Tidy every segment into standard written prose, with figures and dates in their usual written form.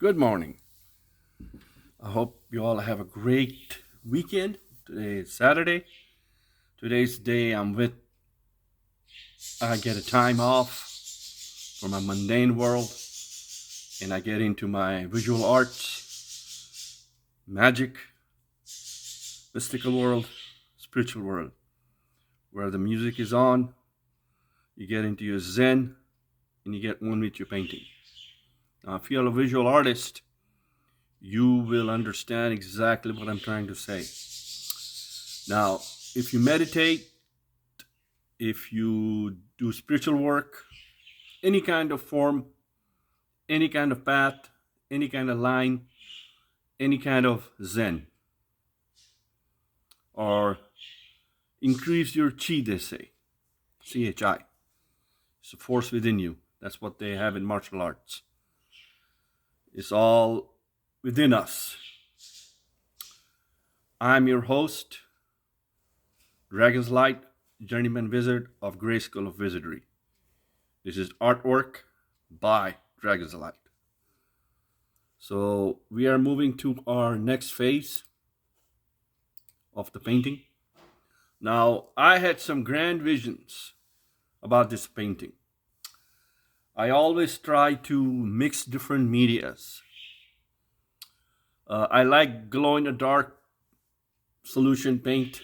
Good morning. I hope you all have a great weekend. Today is Saturday. Today's the day I get a time off from my mundane world and I get into my visual arts, magic, mystical world, spiritual world, where the music is on, you get into your zen, and you get one with your painting. Now, if you're a visual artist, you will understand exactly what I'm trying to say. Now, if you meditate, if you do spiritual work, any kind of form, any kind of path, any kind of line, any kind of zen, or increase your chi, they say, CHI. It's a force within you. That's what they have in martial arts. It's all within us. I'm your host, Dragon's Light, Journeyman Wizard of Grey School of Wizardry. This is artwork by Dragon's Light. So we are moving to our next phase of the painting. Now, I had some grand visions about this painting. I always try to mix different medias. I like glow-in-the-dark solution paint,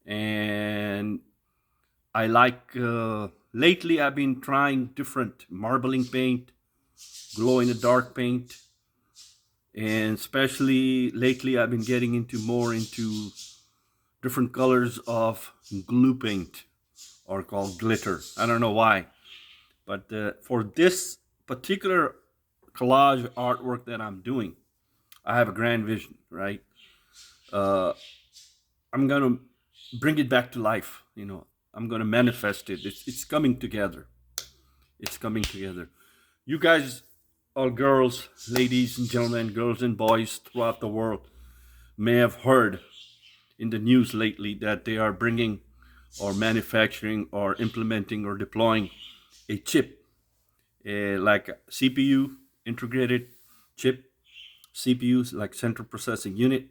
and I like, lately I've been trying different marbling paint, glow-in-the-dark paint, and especially lately I've been getting more into different colors of glue paint, or called glitter. I don't know why. But for this particular collage artwork that I'm doing, I have a grand vision, right? I'm going to bring it back to life, I'm going to manifest it. It's coming together. It's coming together. You guys, all girls, ladies and gentlemen, girls and boys throughout the world, may have heard in the news lately that they are bringing or manufacturing or implementing or deploying a chip, like a CPU, integrated chip, CPUs, like central processing unit,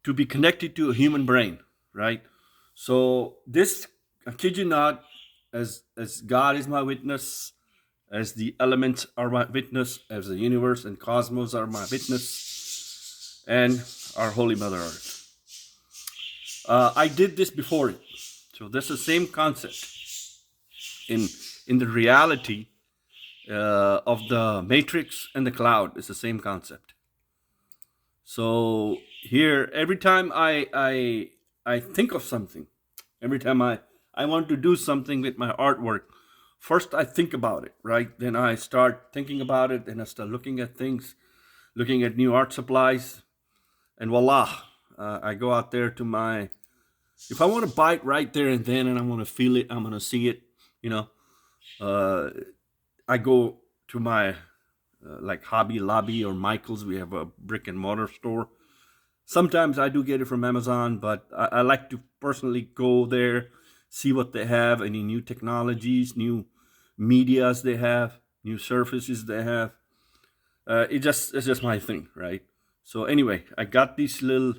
to be connected to a human brain, right? So this, I kid you not, as God is my witness, as the elements are my witness, as the universe and cosmos are my witness, and our Holy Mother Earth. I did this before it. So this is the same concept in the reality of the matrix and the cloud. It's the same concept. So here, every time I think of something, every time I want to do something with my artwork, first I think about it, right? Then I start thinking about it, then I start looking at things, looking at new art supplies, and voila, I go out there to my, if I want to buy it right there and then, and I want to feel it, I'm going to see it, I go to my like Hobby Lobby or Michael's. We have a brick and mortar store. Sometimes I do get it from Amazon, but I like to personally go there, see what they have, any new technologies, new medias they have, new surfaces they have. It's just my thing, right? So anyway, I got these little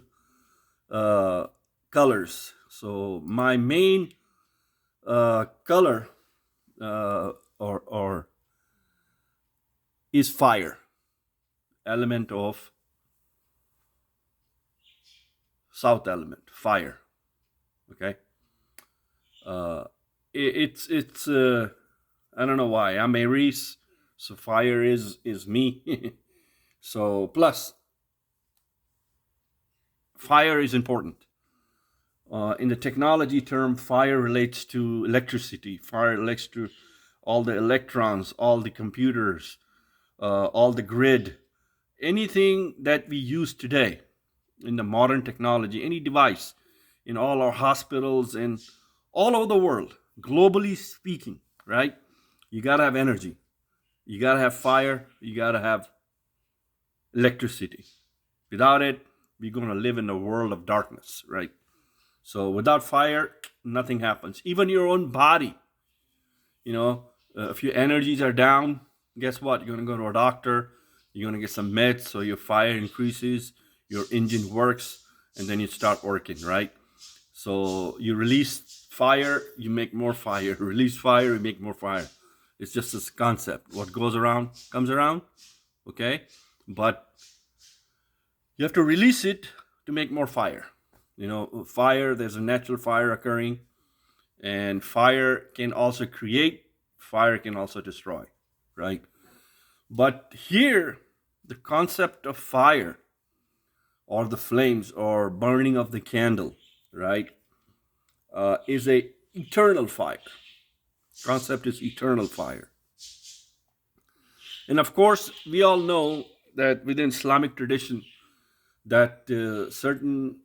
colors. So my main color or is fire, element of south element, fire. Okay. It's I don't know why. I'm Aries, so fire is me. So plus fire is important. In the technology term, fire relates to electricity. Fire relates to all the electrons, all the computers, all the grid, anything that we use today in the modern technology, any device in all our hospitals and all over the world, globally speaking, right? You got to have energy. You got to have fire. You got to have electricity. Without it, we're going to live in a world of darkness, right? So without fire, nothing happens. Even your own body, if your energies are down, guess what? You're going to go to a doctor. You're going to get some meds, so your fire increases, your engine works, and then you start working, right? So you release fire, you make more fire. Release fire, you make more fire. It's just this concept. What goes around comes around, okay? But you have to release it to make more fire. You know, fire, there's a natural fire occurring, and fire can also create, fire can also destroy, right? But here, the concept of fire, or the flames, or burning of the candle, right, is a eternal fire. Concept is eternal fire. And of course, we all know that within Islamic tradition, that certain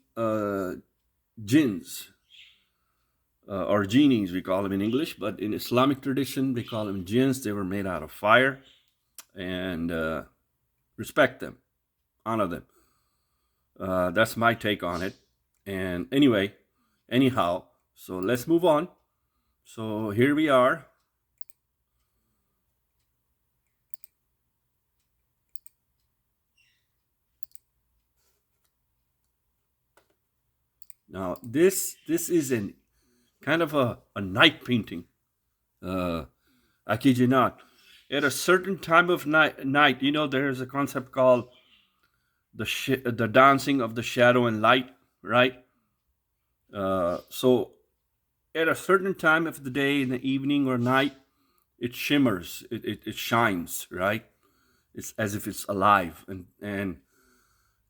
jinns, or genies, we call them in English, but in Islamic tradition, they call them jinns. They were made out of fire, and respect them, honor them. That's my take on it. And anyhow, so let's move on. So here we are. Now this is an kind of a night painting. I kid you not. At a certain time of night, you know, there's a concept called the dancing of the shadow and light, right? So at a certain time of the day, in the evening or night, it shimmers, it shines, right? It's as if it's alive, and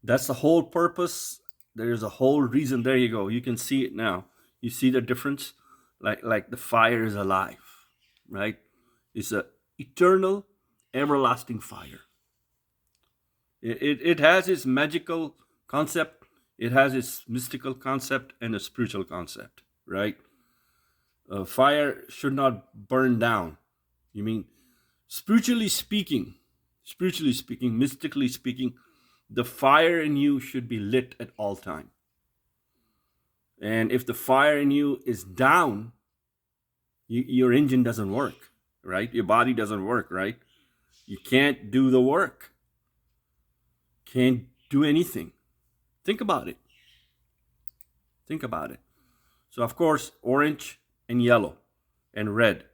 that's the whole purpose. There's a whole reason. There you go. You can see it now. You see the difference? Like the fire is alive, right? It's a eternal, everlasting fire. It has its magical concept, it has its mystical concept, and a spiritual concept, right? Fire should not burn down. You mean, spiritually speaking, mystically speaking, the fire in you should be lit at all time. And if the fire in you is down, your engine doesn't work, right? Your body doesn't work, right? You can't do the work. Can't do anything. Think about it. Think about it. So, of course, orange and yellow and red,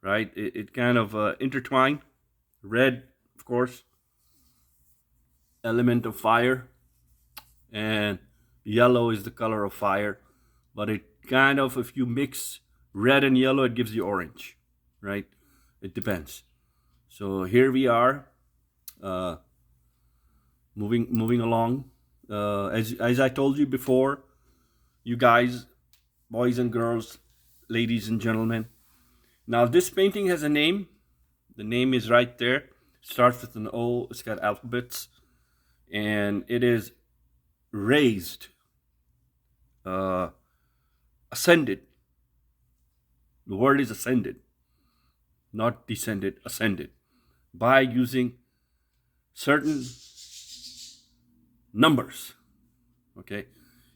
right? It kind of intertwine. Red, of course, element of fire, and yellow is the color of fire. But it kind of, if you mix red and yellow, it gives you orange, right? It depends. So here we are, moving along. As I told you before, you guys, boys and girls, ladies and gentlemen. Now this painting has a name. The name is right there. It starts with an O. It's got alphabets, and it is raised, ascended. The word is ascended, not descended, ascended, by using certain numbers. Okay,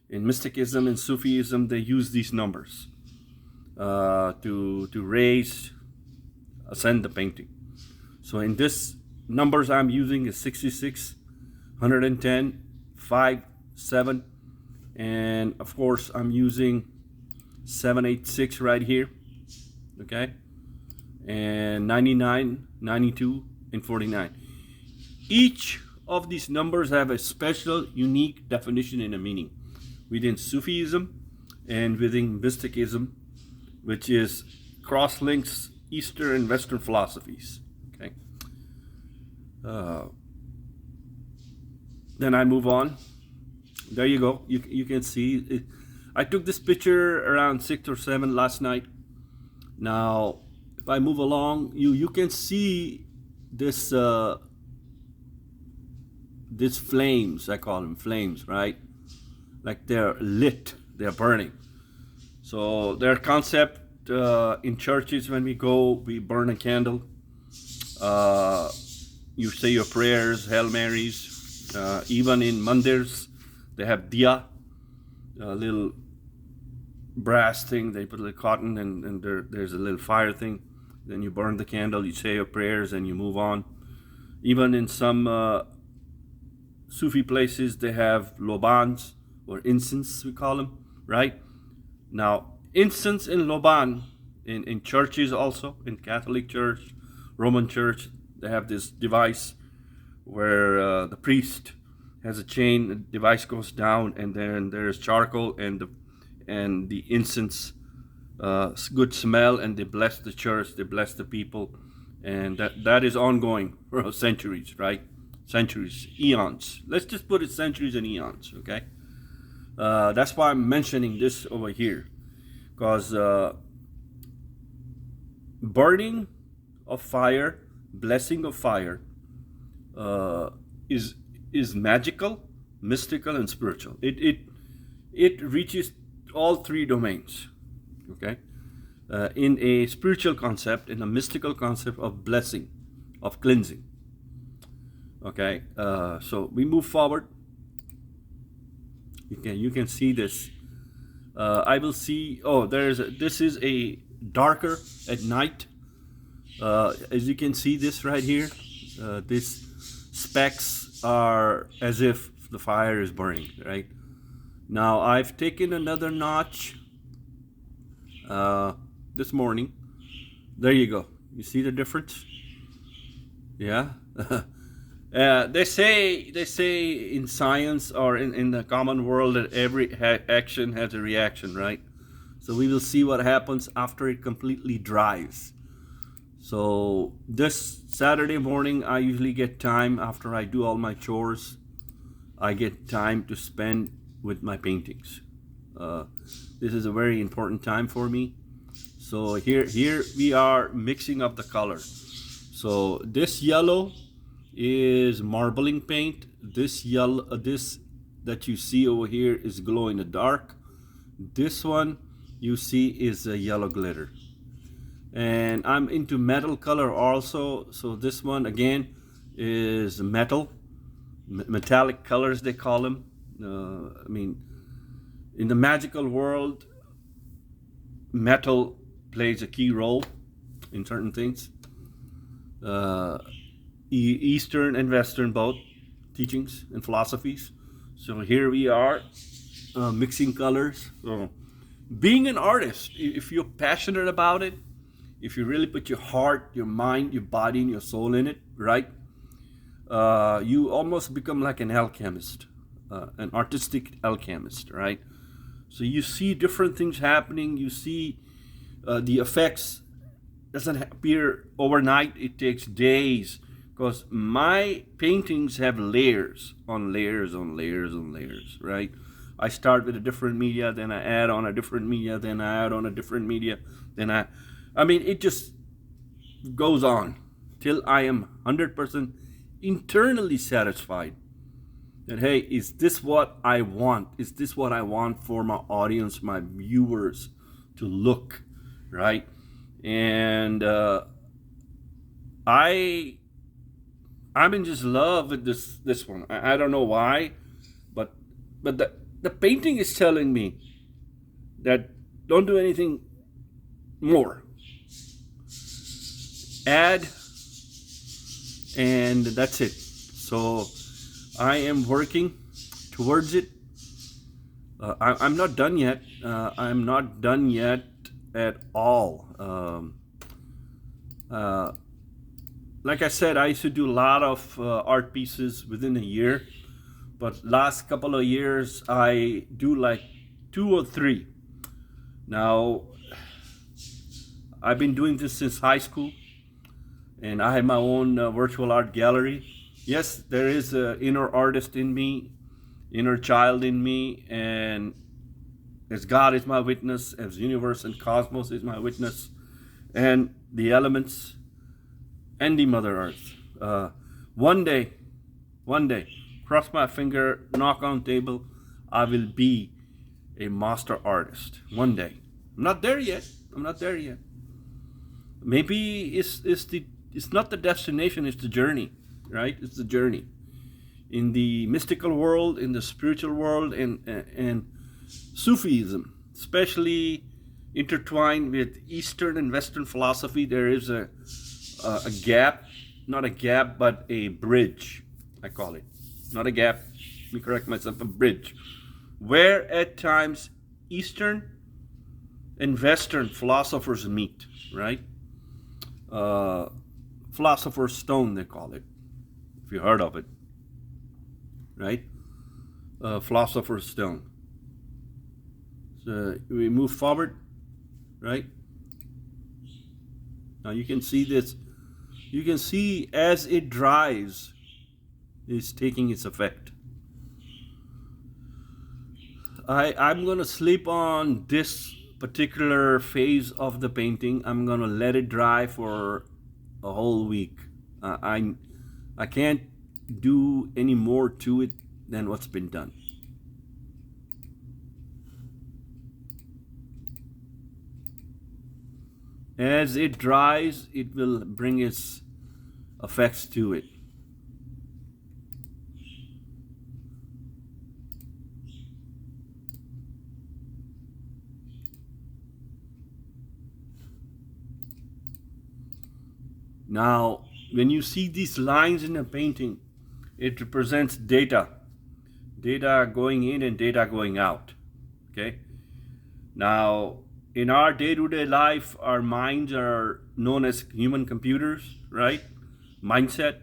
in mysticism and Sufism, they use these numbers to raise, ascend the painting. So in this numbers I'm using is 66, 110, 5, 7, and of course I'm using 786 right here. Okay, and 99, 92, and 49. Each of these numbers have a special, unique definition and a meaning within Sufism and within mysticism, which is cross-links Eastern and Western philosophies. Okay. Then I move on. There you go. You can see it. I took this picture around 6 or 7 last night. Now, if I move along, you can see this these flames. I call them flames, right? Like they're lit, they're burning. So their concept in churches, when we go, we burn a candle. You say your prayers, Hail Marys. Even in mandirs, they have diya, a little brass thing. They put a little cotton, and there's a little fire thing. Then you burn the candle, you say your prayers, and you move on. Even in some Sufi places, they have lobans, or incense, we call them, right? Now, incense and loban in churches also, in Catholic Church, Roman Church, they have this device where the priest has a chain, the device goes down, and then there's charcoal and the incense, good smell, and they bless the church, they bless the people, and that is ongoing for centuries, right? Centuries, eons. Let's just put it centuries and eons, okay? That's why I'm mentioning this over here, because burning of fire, blessing of fire, is magical, mystical, and spiritual. It reaches all three domains, okay? In a spiritual concept, in a mystical concept of blessing, of cleansing. Okay, so we move forward. You can see this. I will see. Oh, this is a darker at night. As you can see, this right here, these specks are as if the fire is burning. Right now, I've taken another notch. This morning. There you go. You see the difference? Yeah. They say in science, or in the common world, that every action has a reaction, right? So we will see what happens after it completely dries. So this Saturday morning, I usually get time after I do all my chores. I get time to spend with my paintings. This is a very important time for me. So here we are mixing up the color. So this yellow is marbling paint. This yellow, this that you see over here is glow in the dark. This one you see is a yellow glitter. And I'm into metal color also. So this one again is metal, metallic colors they call them. I mean, in the magical world, metal plays a key role in certain things. Eastern and Western both teachings and philosophies. So here we are mixing colors. So being an artist, if you're passionate about it, if you really put your heart, your mind, your body, and your soul in it, right? You almost become like an alchemist, an artistic alchemist, right? So you see different things happening. You see the effects doesn't appear overnight. It takes days, because my paintings have layers on layers on layers on layers, right? I start with a different media, then I add on a different media, then I add on a different media, then I mean, it just goes on till I am 100% internally satisfied that, hey, is this what I want? Is this what I want for my audience, my viewers to look, right? And I'm in just love with this one. I don't know why, but the painting is telling me that don't do anything more. Add, and that's it. So I am working towards it. I'm not done yet. I'm not done yet at all. Like I said, I used to do a lot of art pieces within a year, but last couple of years I do like 2 or 3. Now, I've been doing this since high school, and I have my own virtual art gallery. Yes, there is an inner artist in me, inner child in me, and as God is my witness, as universe and cosmos is my witness, and the elements and the Mother Earth. One day, cross my finger, knock on table, I will be a master artist. One day. I'm not there yet. Maybe it's not the destination, it's the journey, right? It's the journey. In the mystical world, in the spiritual world, and Sufism, especially intertwined with Eastern and Western philosophy, there is a gap not a gap, but a bridge, I call it. Not a gap, let me correct myself, a bridge, where at times Eastern and Western philosophers meet, right? Philosopher's Stone, they call it, if you heard of it, right? Philosopher's Stone. So we move forward, right? Now you can see this. You can see as it dries, it's taking its effect. I'm going to sleep on this particular phase of the painting. I'm going to let it dry for a whole week. I can't do any more to it than what's been done. As it dries, it will bring its effects to it. Now, when you see these lines in a painting, it represents data. Data going in and data going out. Okay? Now, in our day-to-day life, our minds are known as human computers, right? Mindset.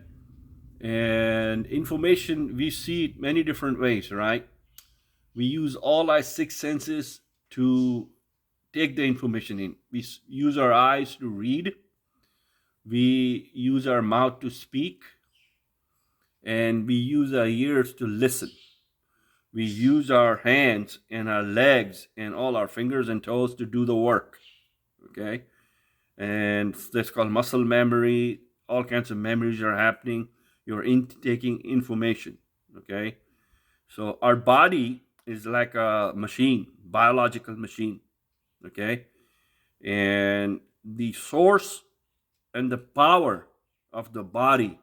And information, we see it many different ways, right? We use all our six senses to take the information in. We use our eyes to read. We use our mouth to speak. And we use our ears to listen. We use our hands and our legs and all our fingers and toes to do the work. Okay? And that's called muscle memory. All kinds of memories are happening. You're taking information. Okay? So our body is like a machine, biological machine. Okay? And the source and the power of the body,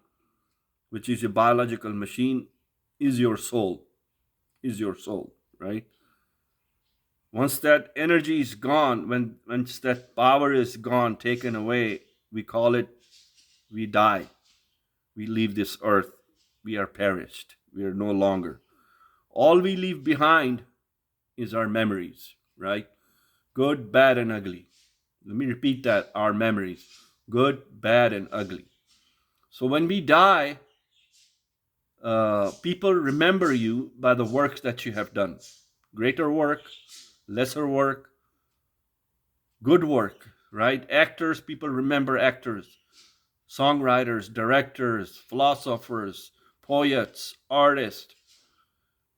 which is a biological machine, is your soul. Is your soul, right? Once that energy is gone, once that power is gone, taken away, we call it, we die. We leave this earth. We are perished. We are no longer. All we leave behind is our memories, right? Good, bad, and ugly. Let me repeat that, our memories. Good, bad, and ugly. So when we die, people remember you by the works that you have done. Greater work, lesser work, good work, right? Actors, people remember actors. Songwriters, directors, philosophers, poets, artists,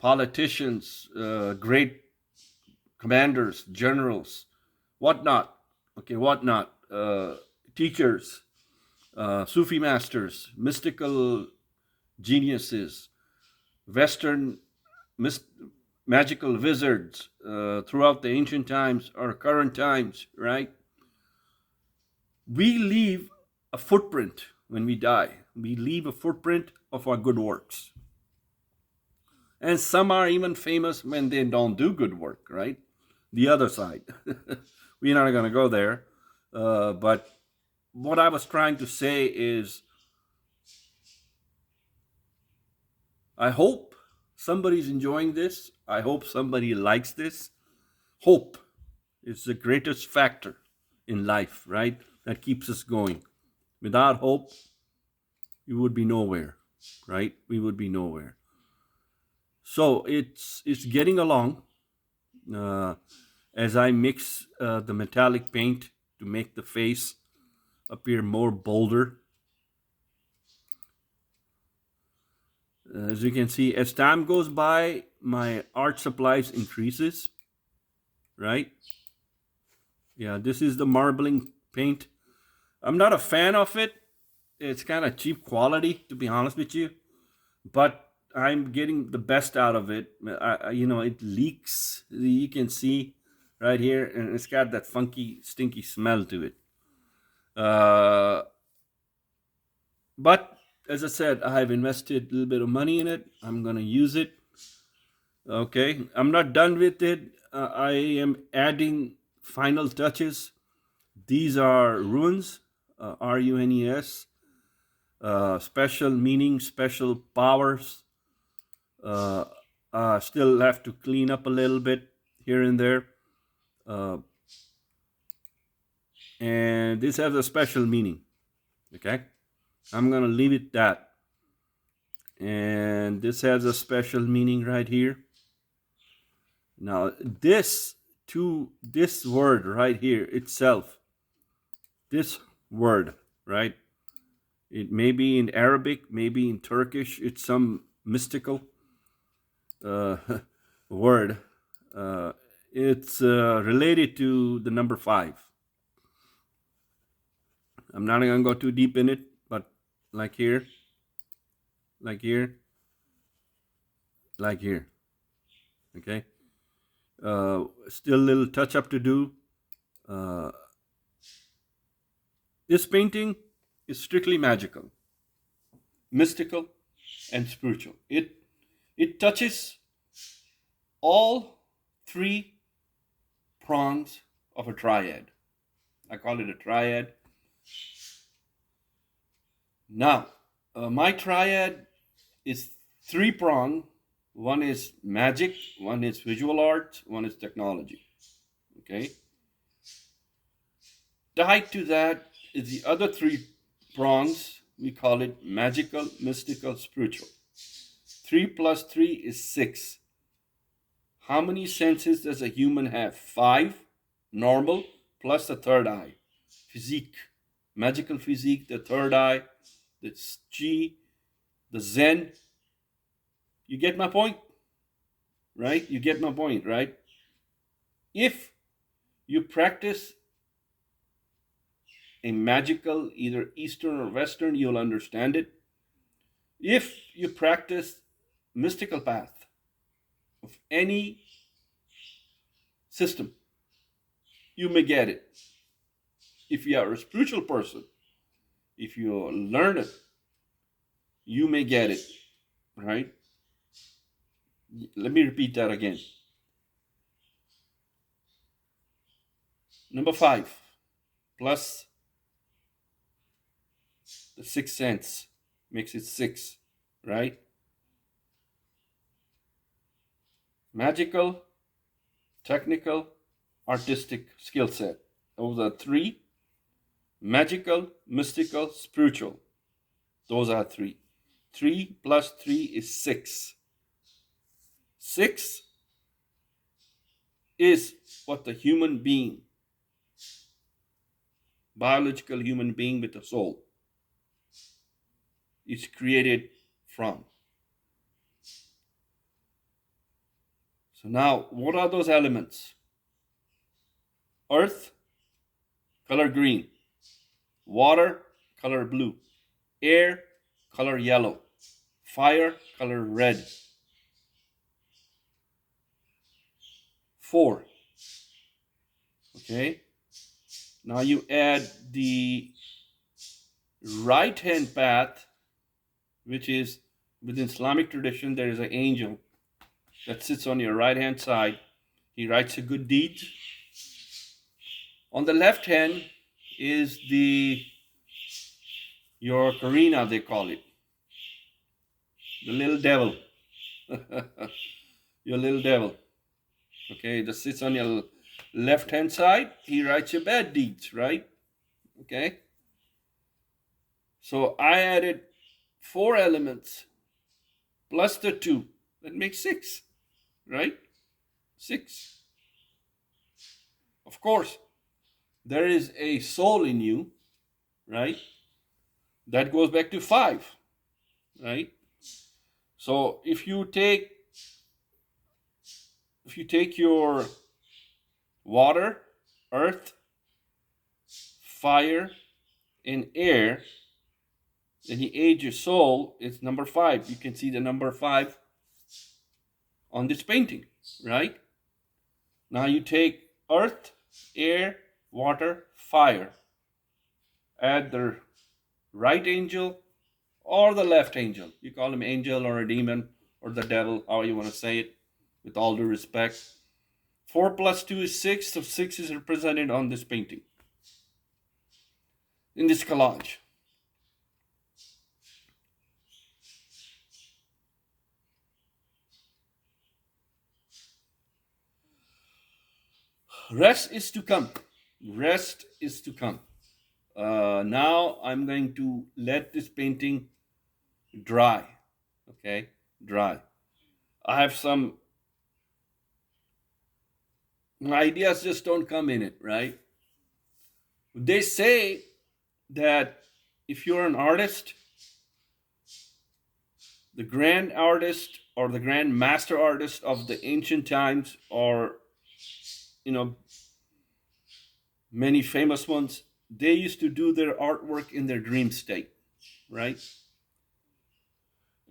politicians, great commanders, generals, whatnot. Okay, whatnot. Teachers, Sufi masters, mystical geniuses, Western magical wizards throughout the ancient times or current times, right? We leave a footprint when we die. We leave a footprint of our good works. And some are even famous when they don't do good work, right? The other side. We're not going to go there. But what I was trying to say is, I hope somebody's enjoying this. I hope somebody likes this. Hope is the greatest factor in life, right? That keeps us going. Without hope, we would be nowhere, right? We would be nowhere. So it's getting along as I mix the metallic paint to make the face appear more bolder. As you can see, as time goes by, my art supplies increases, right? Yeah, this is the marbling paint. I'm not a fan of it. It's kind of cheap quality, to be honest with you. But I'm getting the best out of it. It leaks. You can see right here, and it's got that funky, stinky smell to it. But as I said, I have invested a little bit of money in it. I'm going to use it. Okay, I'm not done with it. I am adding final touches. These are runes, R-U-N-E-S. special meaning, special powers. Still have to clean up a little bit here and there. And this has a special meaning. Okay, I'm gonna leave it that. And this has a special meaning right here. Now this word right here itself, this word, right? It may be in Arabic, maybe in Turkish. It's some mystical word. It's related to the number 5. I'm not going to go too deep in it, but like here, like here, like here. Okay. Still a little touch up to do. This painting is strictly magical, mystical, and spiritual. It touches all 3 prongs of a triad. I call it a triad. Now, my triad is 3-pronged. One is magic, one is visual art, one is technology. Okay. Tied to that is the other 3 prongs. We call it magical, mystical, spiritual. 3 plus 3 is 6. How many senses does a human have? 5, normal, plus the third eye. Physique, magical physique, the third eye, the G, the Zen. You get my point? Right? You get my point, right? If you practice a magical, either Eastern or Western, you'll understand it. If you practice mystical path of any system, you may get it. If you are a spiritual person, if you learn it, you may get it, right? Let me repeat that again. Number 5, plus the 6th sense makes it 6, right? Magical, technical, artistic skill set. Those are 3. Magical, mystical, spiritual. Those are 3. 3 plus 3 is 6. 6 is what the human being, biological human being with a soul, is created from. So now, what are those elements? Earth, color green. Water, color blue. Air, color yellow. Fire, color red. 4. Okay. Now you add the right-hand path, which is within Islamic tradition, there is an angel that sits on your right-hand side. He writes a good deed. On the left hand is your Karina, they call it. The little devil. Your little devil. Okay, that sits on your left-hand side. He writes your bad deeds, right? Okay. So I added 4 elements plus the 2. That makes 6, right? 6. Of course, there is a soul in you, right? That goes back to 5, right? So if you take your water, earth, fire, and air, then you add your soul, it's number 5. You can see the number 5 on this painting, right? Now you take earth, air, water, fire. Add the right angel or the left angel. You call him angel or a demon or the devil, how you want to say it, with all due respect. 4 plus 2 is 6, so 6 is represented on this painting, in this collage. Rest is to come. Rest is to come. Now I'm going to let this painting dry. Okay, dry. I have some ideas just don't come in it, right? They say that if you're an artist, the grand artist or the grand master artist of the ancient times, or many famous ones, they used to do their artwork in their dream state, right?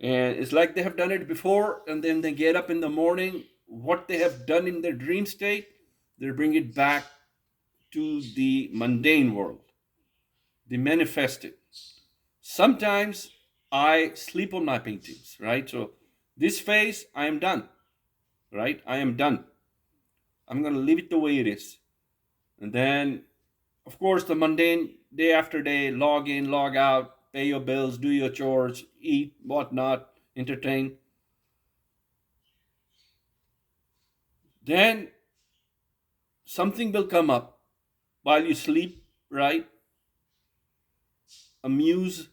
And it's like they have done it before, and then they get up in the morning, what they have done in their dream state, they bring it back to the mundane world. They manifest it. Sometimes I sleep on my paintings, right? So this phase, I am done, right? I am done. I'm going to leave it the way it is. And then, of course, the mundane, day after day, log in, log out, pay your bills, do your chores, eat, whatnot, entertain. Then something will come up while you sleep, right? A muse.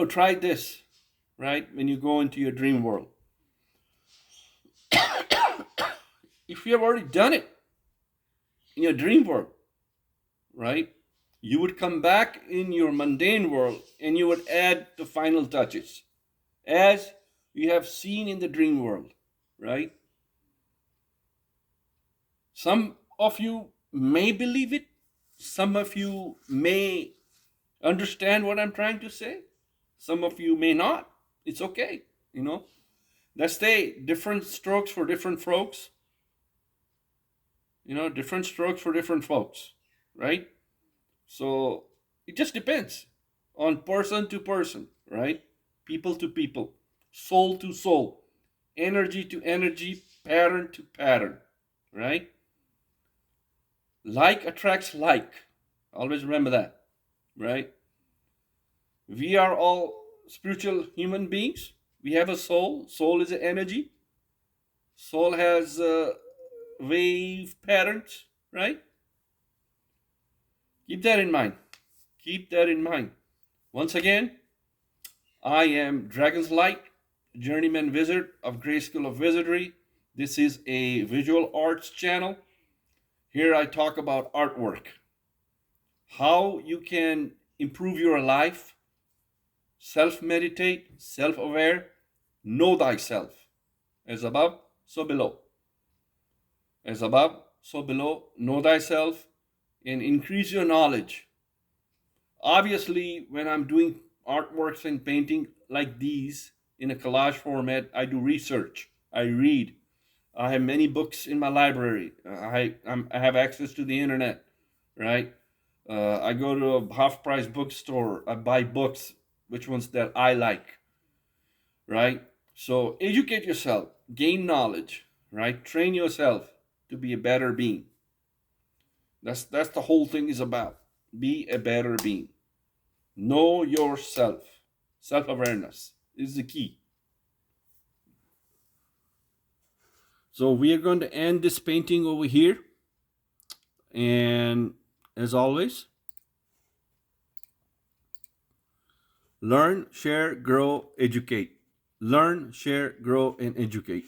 Try this, right? When you go into your dream world. If you have already done it in your dream world, right? You would come back in your mundane world and you would add the final touches as you have seen in the dream world, right? Some of you may believe it. Some of you may understand what I'm trying to say. Some of you may not. It's okay, That's different strokes for different folks. Different strokes for different folks, right? So it just depends on person to person, right? People to people, soul to soul, energy to energy, pattern to pattern, right? Like attracts like. Always remember that, right? We are all spiritual human beings. We have a soul. Soul is an energy. Soul has wave patterns, right? Keep that in mind. Keep that in mind. Once again, I am Dragon's Light, journeyman wizard of Great School of Wizardry. This is a visual arts channel. Here I talk about artwork, how you can improve your life, self-meditate, self-aware, know thyself. As above, so below. As above, so below. Know thyself and increase your knowledge. Obviously, when I'm doing artworks and painting like these in a collage format, I do research. I read. I have many books in my library. I have access to the internet, right? I go to a half-price bookstore. I buy books, which ones that I like, right? So educate yourself, gain knowledge, right? Train yourself to be a better being. That's the whole thing is about. Be a better being. Know yourself. Self-awareness is the key. So we are going to end this painting over here. And as always, learn, share, grow, educate. Learn, share, grow, and educate.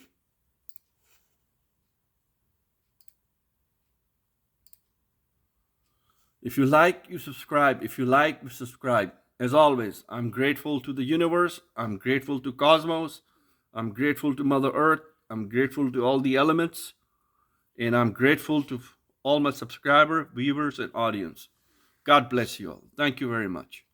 If you like, you subscribe. If you like, you subscribe. As always, I'm grateful to the universe. I'm grateful to Cosmos. I'm grateful to Mother Earth. I'm grateful to all the elements. And I'm grateful to all my subscribers, viewers, and audience. God bless you all. Thank you very much.